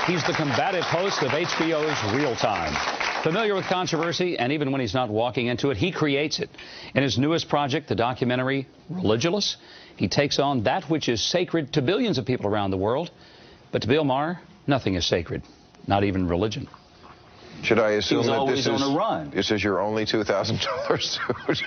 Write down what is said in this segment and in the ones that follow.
He's the combative host of HBO's Real Time. Familiar with controversy, and even when he's not walking into it, he creates it. In his newest project, the documentary Religulous, he takes on that which is sacred to billions of people around the world. But to Bill Maher, nothing is sacred, not even religion. Should I assume that this is your only $2,000 suit?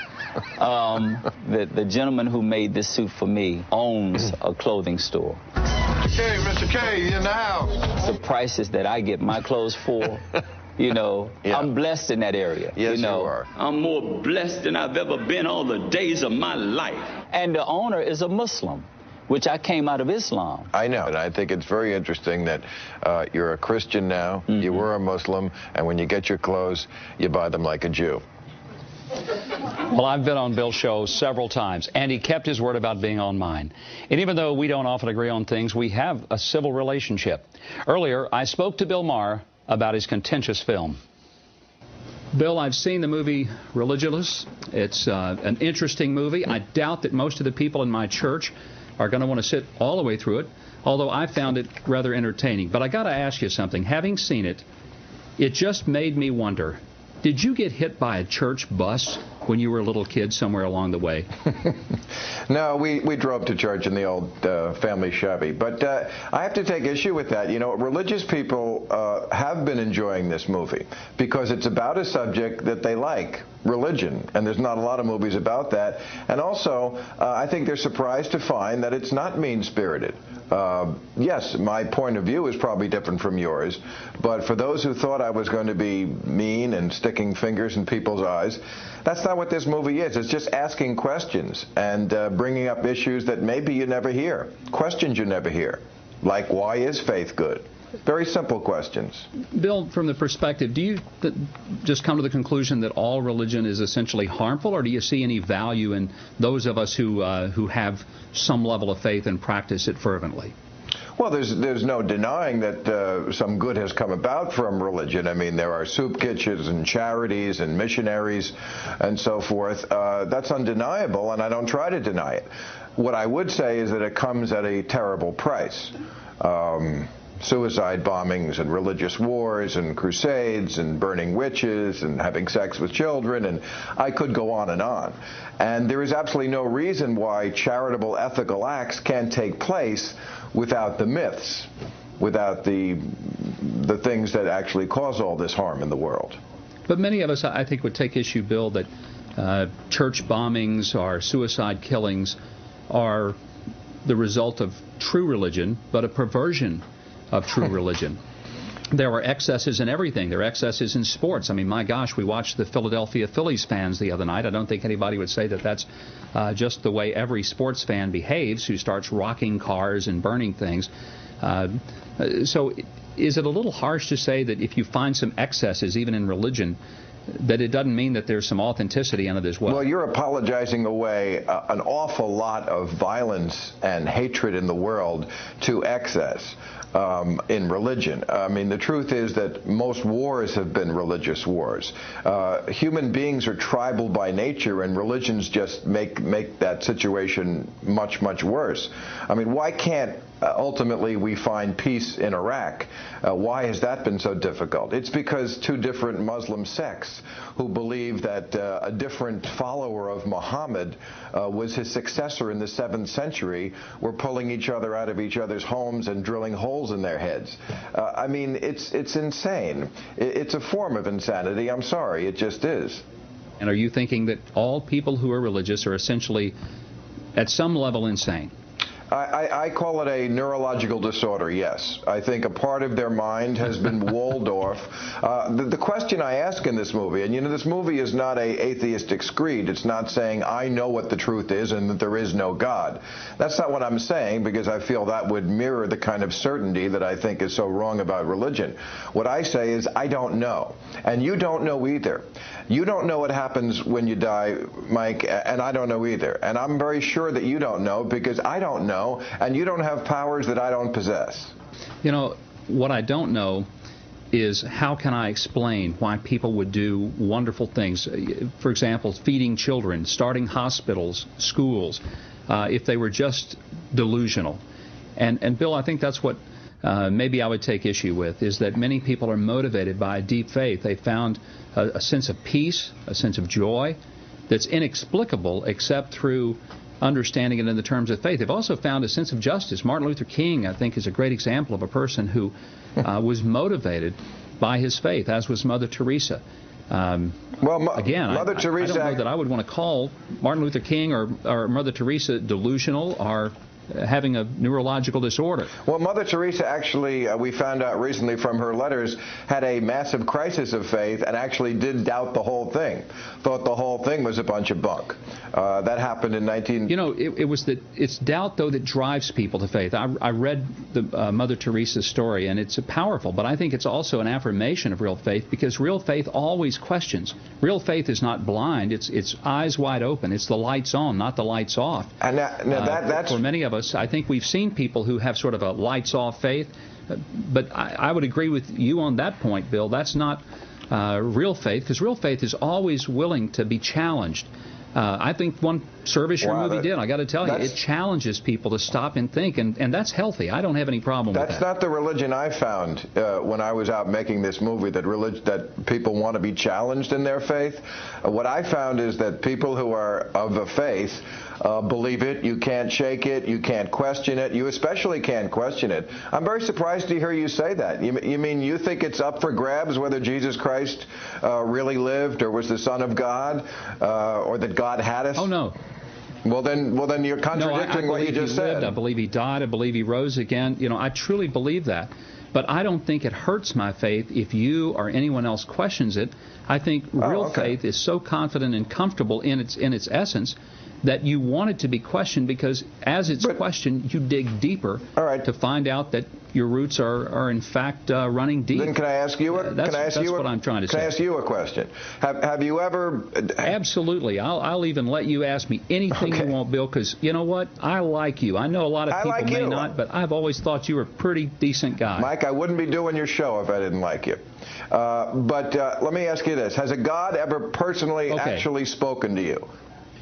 The gentleman who made this suit for me owns a clothing store. Mr. K, you're in the house. The prices that I get my clothes for, you know, yeah. I'm blessed in that area. Yes, you are. I'm more blessed than I've ever been all the days of my life. And the owner is a Muslim, which I came out of Islam. I know, and I think it's very interesting that you're a Christian now, Mm-hmm. you were a Muslim, and when you get your clothes, you buy them like a Jew. Well, I've been on Bill's show several times, and he kept his word about being on mine. And even though we don't often agree on things, we have a civil relationship. Earlier, I spoke to Bill Maher about his contentious film. Bill, I've seen the movie Religulous. It's an interesting movie. I doubt that most of the people in my church are going to want to sit all the way through it, although I found it rather entertaining. But I got to ask you something. Having seen it, it just made me wonder, did you get hit by a church bus when you were a little kid somewhere along the way? No, we drove to church in the old family Chevy. But I have to take issue with that. You know, religious people have been enjoying this movie because it's about a subject that they like, religion. And there's not a lot of movies about that. And also, I think they're surprised to find that it's not mean-spirited. Yes, my point of view is probably different from yours. But for those who thought I was going to be mean and sticking fingers in people's eyes, that's not what this movie is. It's just asking questions and bringing up issues that maybe you never hear, questions you never hear, like why is faith good? Very simple questions. Bill, from the perspective, do you just come to the conclusion that all religion is essentially harmful, or do you see any value in those of us who have some level of faith and practice it fervently? Well, there's no denying that some good has come about from religion. I mean, there are soup kitchens and charities and missionaries and so forth. That's undeniable, and I don't try to deny it. What I would say is that it comes at a terrible price. Suicide bombings and religious wars and crusades and burning witches and having sex with children, and I could go on and on. And there is absolutely no reason why charitable ethical acts can't take place without the myths, without the things that actually cause all this harm in the world. But many of us, I think, would take issue, Bill, that church bombings or suicide killings are the result of true religion, but a perversion of true religion. There are excesses in everything. There are excesses in sports. I mean, my gosh, we watched the Philadelphia Phillies fans the other night. I don't think anybody would say that that's just the way every sports fan behaves who starts rocking cars and burning things. So is it a little harsh to say that if you find some excesses, even in religion, that it doesn't mean that there's some authenticity in it as well? Well, you're apologizing away an awful lot of violence and hatred in the world to excess. In religion. I mean, the truth is that most wars have been religious wars. Human beings are tribal by nature, and religions just make that situation much, much worse. I mean, why can't ultimately we find peace in Iraq? Why has that been so difficult? It's because two different Muslim sects who believe that a different follower of Muhammad was his successor in the 7th century were pulling each other out of each other's homes and drilling holes in their heads. I mean, it's insane. It's a form of insanity. I'm sorry, it just is. And are you thinking that all people who are religious are essentially, at some level, insane? I call it a neurological disorder, yes. I think a part of their mind has been walled off. The question I ask in this movie, and you know, this movie is not an atheistic screed. It's not saying I know what the truth is and that there is no God. That's not what I'm saying, because I feel that would mirror the kind of certainty that I think is so wrong about religion. What I say is I don't know, and you don't know either. You don't know what happens when you die, Mike, and I don't know either. And I'm very sure that you don't know, because I don't know. And you don't have powers that I don't possess. You know, what I don't know is how can I explain why people would do wonderful things. For example, feeding children, starting hospitals, schools, if they were just delusional. And Bill, I think that's what maybe I would take issue with is that many people are motivated by a deep faith. They found a sense of peace, a sense of joy that's inexplicable except through understanding it in the terms of faith. They've also found a sense of justice. Martin Luther King, I think, is a great example of a person who was motivated by his faith, as was Mother Teresa. Again, Mother Teresa, I don't know that I would want to call Martin Luther King or Mother Teresa delusional or having a neurological disorder. Well, Mother Teresa actually, we found out recently from her letters, had a massive crisis of faith and actually did doubt the whole thing. Thought the whole thing was a bunch of bunk. That happened in 19... You know, it's doubt, though, that drives people to faith. I read the Mother Teresa's story, and it's powerful, but I think it's also an affirmation of real faith, because real faith always questions. Real faith is not blind. It's eyes wide open. It's the lights on, not the lights off. And that's... For many of us, I think we've seen people who have sort of a lights-off faith, but I would agree with you on that point, Bill. That's not real faith, because real faith is always willing to be challenged. I think one service your movie did, I got to tell you, it challenges people to stop and think, and that's healthy. I don't have any problem with that. That's not the religion I found when I was out making this movie, that people want to be challenged in their faith. What I found is that people who are of a faith believe it. You can't shake it. You can't question it. You especially can't question it. I'm very surprised to hear you say that. You mean you think it's up for grabs whether Jesus Christ really lived or was the Son of God or that God had us? Oh, no. Well, then you're contradicting what you just said. I believe he died. I believe he rose again. You know, I truly believe that. But I don't think it hurts my faith if you or anyone else questions it. I think real faith is so confident and comfortable in its essence that you want it to be questioned, because as it's questioned, you dig deeper to find out that your roots are in fact running deep. Then can I ask you? That's what I'm trying to say. Can I ask you a question? Have you ever? Absolutely. I'll even let you ask me anything you want, Bill, because you know what? I like you. I know a lot of people may not, but I've always thought you were a pretty decent guy. Mike, I wouldn't be doing your show if I didn't like you. But let me ask you this: has a God ever personally actually spoken to you?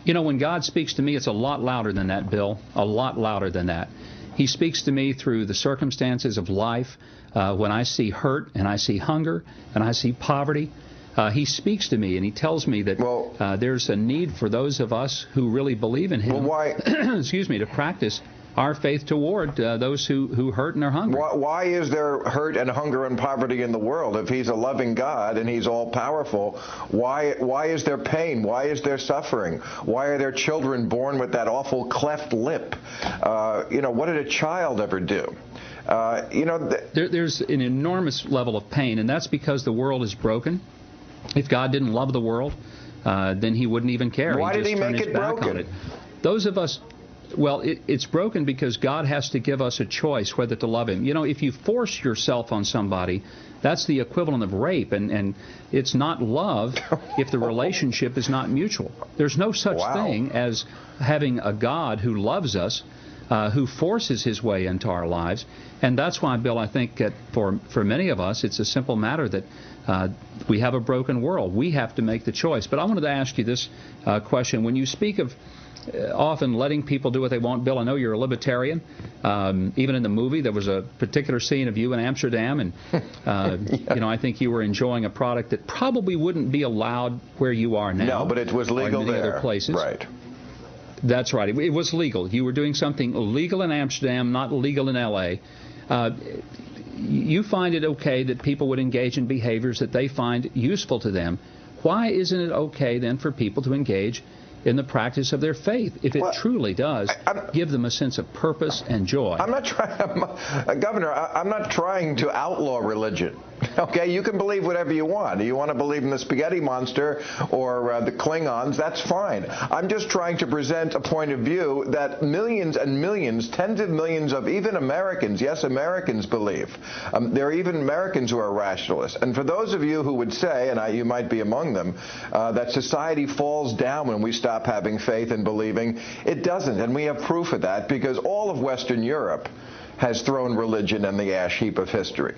You know, when God speaks to me, it's a lot louder than that, Bill. A lot louder than that. He speaks to me through the circumstances of life. When I see hurt and I see hunger and I see poverty, he speaks to me and he tells me that there's a need for those of us who really believe in him to practice our faith toward those who hurt and are hungry. Why is there hurt and hunger and poverty in the world? If he's a loving God and he's all-powerful, why is there pain? Why is there suffering? Why are there children born with that awful cleft lip? What did a child ever do? There's an enormous level of pain, and that's because the world is broken. If God didn't love the world, then he wouldn't even care. Why did he make it broken? Those of us... Well, it's broken because God has to give us a choice whether to love him. You know, if you force yourself on somebody, that's the equivalent of rape, and it's not love if the relationship is not mutual. There's no such thing as having a God who loves us, who forces his way into our lives. And that's why, Bill, I think that for many of us, it's a simple matter that we have a broken world. We have to make the choice. But I wanted to ask you this question. When you speak of often letting people do what they want, Bill, I know you're a libertarian. Even in the movie, there was a particular scene of you in Amsterdam, and I think you were enjoying a product that probably wouldn't be allowed where you are now. No, but it was legal there. Other places. Right. That's right. It was legal. You were doing something illegal in Amsterdam, not legal in L.A. You find it okay that people would engage in behaviors that they find useful to them. Why isn't it okay then for people to engage in the practice of their faith, if it truly does give them a sense of purpose and joy? I'm not trying, Governor, I'm not trying to outlaw religion. Okay, you can believe whatever you want. You want to believe in the spaghetti monster or the Klingons, that's fine. I'm just trying to present a point of view that millions and millions, tens of millions of even Americans, yes, Americans believe. There are even Americans who are rationalists. And for those of you who would say, and you might be among them, that society falls down when we stop having faith and believing, it doesn't. And we have proof of that because all of Western Europe has thrown religion in the ash heap of history.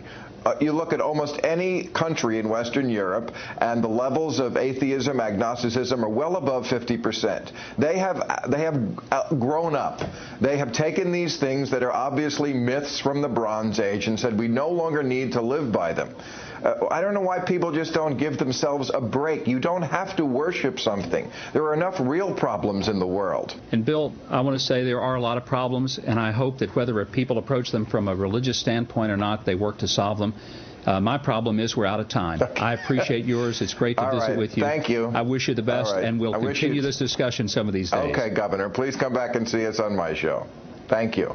You look at almost any country in Western Europe, and the levels of atheism, agnosticism are well above 50%. They have grown up. They have taken these things that are obviously myths from the Bronze Age and said we no longer need to live by them. I don't know why people just don't give themselves a break. You don't have to worship something. There are enough real problems in the world. And Bill, I want to say there are a lot of problems, and I hope that whether people approach them from a religious standpoint or not, they work to solve them. My problem is we're out of time. I appreciate yours. It's great to visit with you. Thank you. I wish you the best, and we'll continue this discussion some of these days. Okay, Governor. Please come back and see us on my show. Thank you.